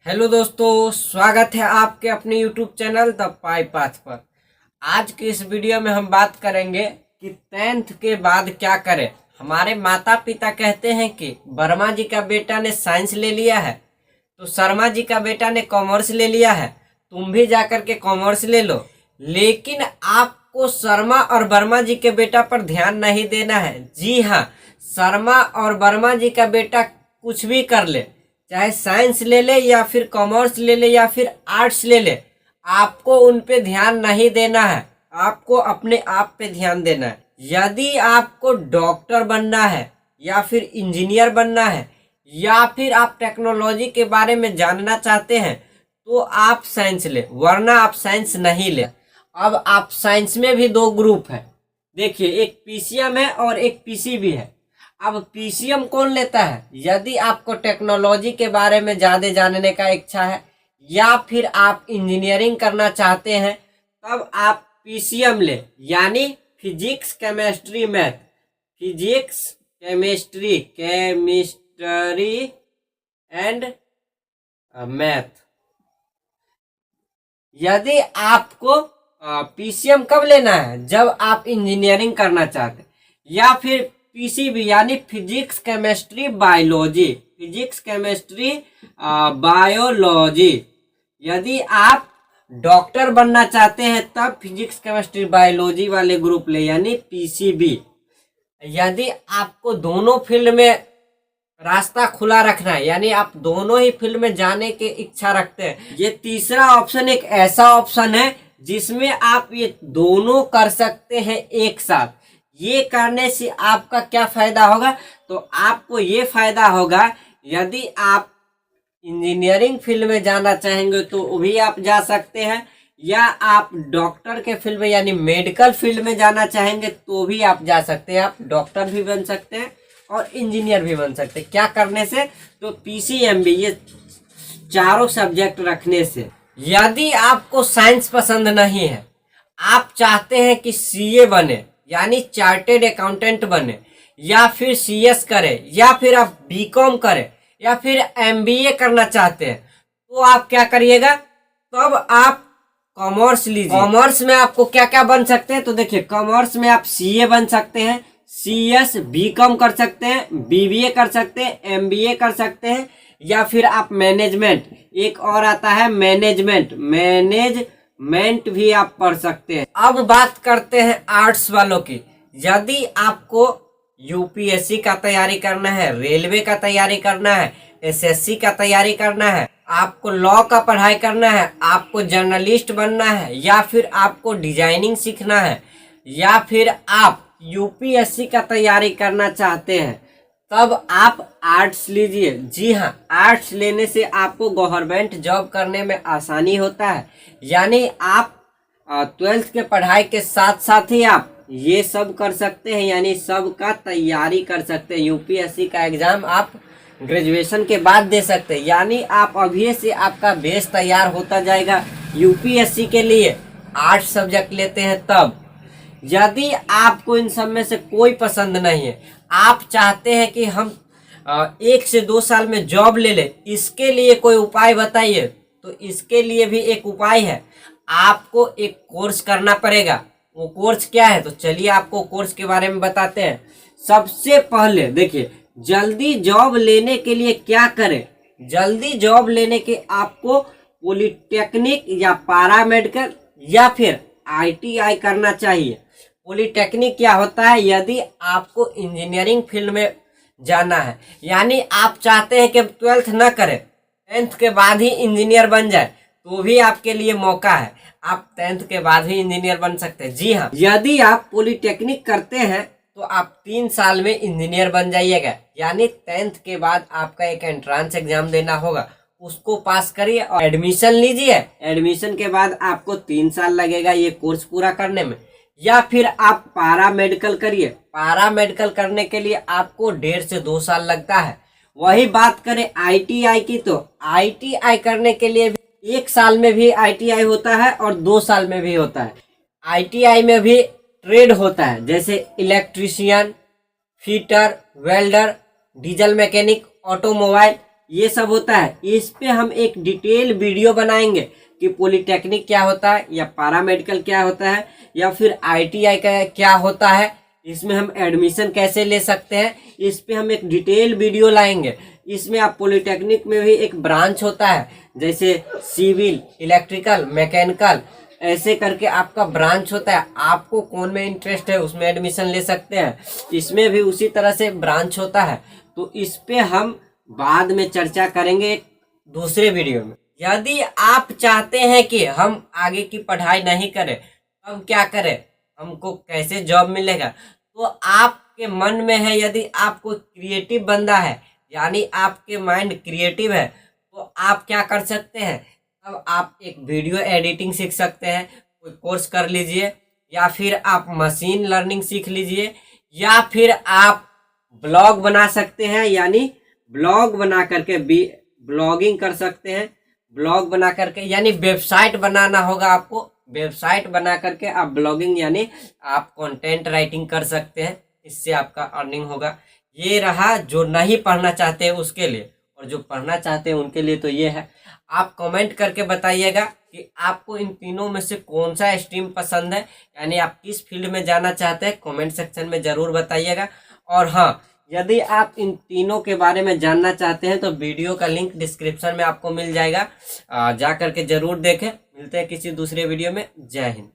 Hello दोस्तों, स्वागत है आपके अपने YouTube channel the pi path पर। आज की इस वीडियो में हम बात करेंगे कि 10th के बाद क्या करें। हमारे माता पिता कहते हैं कि वर्मा जी का बेटा ने साइंस ले लिया है तो शर्मा जी का बेटा ने कॉमर्स ले लिया है, तुम भी जाकर के कॉमर्स ले लो। लेकिन आपको शर्मा और वर्मा जी के बेटा पर ध्यान नहीं देना है। जी हाँ, शर्मा और वर्मा जी का बेटा कुछ भी कर ले, चाहे साइंस ले ले या फिर कॉमर्स ले ले या फिर आर्ट्स ले ले, आपको उन पे ध्यान नहीं देना है। आपको अपने आप पे ध्यान देना है। यदि आपको डॉक्टर बनना है या फिर इंजीनियर बनना है या फिर आप टेक्नोलॉजी के बारे में जानना चाहते हैं तो आप साइंस ले, वरना आप साइंस नहीं ले। अब आप साइंस में भी दो ग्रुप है, देखिए, एक पीसीएम है और एक पीसीबी है। अब पीसीएम कौन लेता है? यदि आपको टेक्नोलॉजी के बारे में ज़्यादा जानने का इच्छा है या फिर आप इंजीनियरिंग करना चाहते हैं तब आप पीसीएम ले, यानी physics chemistry math, physics chemistry and math. यदि आपको पीसीएम कब लेना है? जब आप इंजीनियरिंग करना चाहते हैं। या फिर पीसीबी यानी physics chemistry biology, physics chemistry biology. यदि आप डॉक्टर बनना चाहते हैं तब फिजिक्स केमिस्ट्री बायोलॉजी वाले ग्रुप ले, यानी पीसीबी। यदि आपको दोनों फील्ड में रास्ता खुला रखना है, यानी आप दोनों ही फील्ड में जाने की इच्छा रखते हैं, ये तीसरा ऑप्शन एक ऐसा ऑप्शन है जिसमें आप ये दोनों कर सकते हैं एक साथ। ये करने से आपका क्या फायदा होगा? तो आपको ये फायदा होगा, यदि आप इंजीनियरिंग फील्ड में जाना चाहेंगे तो वो भी आप जा सकते हैं, या आप डॉक्टर के फील्ड में यानी मेडिकल फील्ड में जाना चाहेंगे तो भी आप जा सकते हैं। आप डॉक्टर भी बन सकते हैं और इंजीनियर भी बन सकते हैं। क्या करने से? तो पीसीएमबी, ये चारों सब्जेक्ट रखने से। यदि आपको साइंस पसंद नहीं है, आप चाहते हैं कि सीए बने यानी चार्टेड अकाउंटेंट बने, या फिर सीएस करे, या फिर आप बीकॉम करें, या फिर एमबीए करना चाहते हैं, तो आप क्या करिएगा? तब आप कॉमर्स लीजिए। कॉमर्स में आपको क्या क्या बन सकते हैं? तो देखिए, कॉमर्स में आप सीए बन सकते हैं, सीएस, बीकॉम कर सकते हैं, बीबीए कर सकते हैं, एमबीए कर सकते हैं, या फिर आप मैनेजमेंट, एक और आता है मैनेजमेंट भी आप पढ़ सकते हैं। अब बात करते हैं आर्ट्स वालों की। यदि आपको यूपीएससी का तैयारी करना है, रेलवे का तैयारी करना है, एसएससी का तैयारी करना है, आपको लॉ का पढ़ाई करना है, आपको जर्नलिस्ट बनना है, या फिर आपको डिजाइनिंग सीखना है, या फिर आप यूपीएससी का तैयारी करना चाहते हैं, तब आप आर्ट्स लीजिए। जी हाँ, आर्ट्स लेने से आपको गवर्नमेंट जॉब करने में आसानी होता है। यानी आप 12th के पढ़ाई के साथ साथ ही आप ये सब कर सकते हैं, यानी सब का तैयारी कर सकते हैं। यूपीएससी का एग्जाम आप ग्रेजुएशन के बाद दे सकते हैं, यानी आप अभी से आपका बेस तैयार होता जाएगा यूपीएससी के लिए। आर्ट्स सब्जेक्ट लेते हैं तब। यदि आपको इन सब में से कोई पसंद नहीं है, आप चाहते हैं कि हम 1 से 2 साल में जॉब ले ले, इसके लिए कोई उपाय बताइए। तो इसके लिए भी एक उपाय है, आपको एक कोर्स करना पड़ेगा। वो कोर्स क्या है? तो चलिए आपको कोर्स के बारे में बताते हैं। सबसे पहले देखिए, जल्दी जॉब लेने के लिए क्या करें? जल्दी जॉब लेने के आपको पॉलिटेक्निक या पैरामेडिकल या फिर आईटीआई करना चाहिए। पॉलिटेक्निक क्या होता है? यदि आपको इंजीनियरिंग फील्ड में जाना है, यानी आप चाहते हैं कि 12th न करें, 10th के बाद ही इंजीनियर बन जाए, तो भी आपके लिए मौका है। आप 10th के बाद ही इंजीनियर बन सकते हैं। जी हाँ, यदि आप पॉलिटेक्निक करते हैं तो आप 3 साल में इंजीनियर बन जाइएगा। यानी 10th के बाद आपका एक एंट्रेंस एग्जाम देना होगा, उसको पास करिए और एडमिशन लीजिए। एडमिशन के बाद आपको 3 साल लगेगा ये कोर्स पूरा करने में। या फिर आप पैरामेडिकल करिए। पैरामेडिकल करने के लिए आपको 1.5 से 2 साल लगता है। वही बात करें आईटीआई की, तो आईटीआई करने के लिए 1 साल में भी आईटीआई होता है और 2 साल में भी होता है। आईटीआई में भी ट्रेड होता है, जैसे electrician, fitter, welder, diesel mechanic, automobile, ये सब होता है। इस पे हम एक डिटेल वीडियो बनाएंगे कि पॉलिटेक्निक क्या होता है, या पैरामेडिकल क्या होता है, या फिर ITI का क्या होता है, इसमें हम एडमिशन कैसे ले सकते हैं, इस पे हम एक डिटेल वीडियो लाएंगे। इसमें आप पॉलिटेक्निक में भी एक ब्रांच होता है, जैसे सिविल, इलेक्ट्रिकल, मैकेनिकल, ऐसे करके आपका ब्रांच होता है। आपको कौन में इंटरेस्ट है उसमें एडमिशन ले सकते हैं। इसमें भी उसी तरह से ब्रांच होता है। तो इस पे हम बाद में चर्चा करेंगे एक दूसरे वीडियो में। यदि आप चाहते हैं कि हम आगे की पढ़ाई नहीं करें, हम क्या करें, हमको कैसे जॉब मिलेगा, तो आपके मन में है, यदि आप कोई क्रिएटिव बंदा है, यानी आपके माइंड क्रिएटिव है, तो आप क्या कर सकते हैं, अब आप एक वीडियो एडिटिंग सीख सकते हैं, कोई कोर्स कर लीजिए, या फिर आप मशीन लर्निंग सीख लीजिए, या फिर आप ब्लॉग बना सकते हैं, यानी ब्लॉग बना करके ब्लॉगिंग कर सकते हैं। ब्लॉग बना करके यानी वेबसाइट बनाना होगा आपको, वेबसाइट बना करके आप ब्लॉगिंग यानी आप कंटेंट राइटिंग कर सकते हैं, इससे आपका अर्निंग होगा। ये रहा जो नहीं पढ़ना चाहते हैं उसके लिए, और जो पढ़ना चाहते हैं उनके लिए तो ये है। आप कमेंट करके बताइएगा कि आपको इन तीनों में से कौन सा स्ट्रीम पसंद है, यानी आप किस फील्ड में जाना चाहते हैं, कमेंट सेक्शन में ज़रूर बताइएगा। और हाँ, यदि आप इन तीनों के बारे में जानना चाहते हैं तो वीडियो का लिंक डिस्क्रिप्शन में आपको मिल जाएगा, जा करके ज़रूर देखें। मिलते हैं किसी दूसरे वीडियो में। जय हिंद।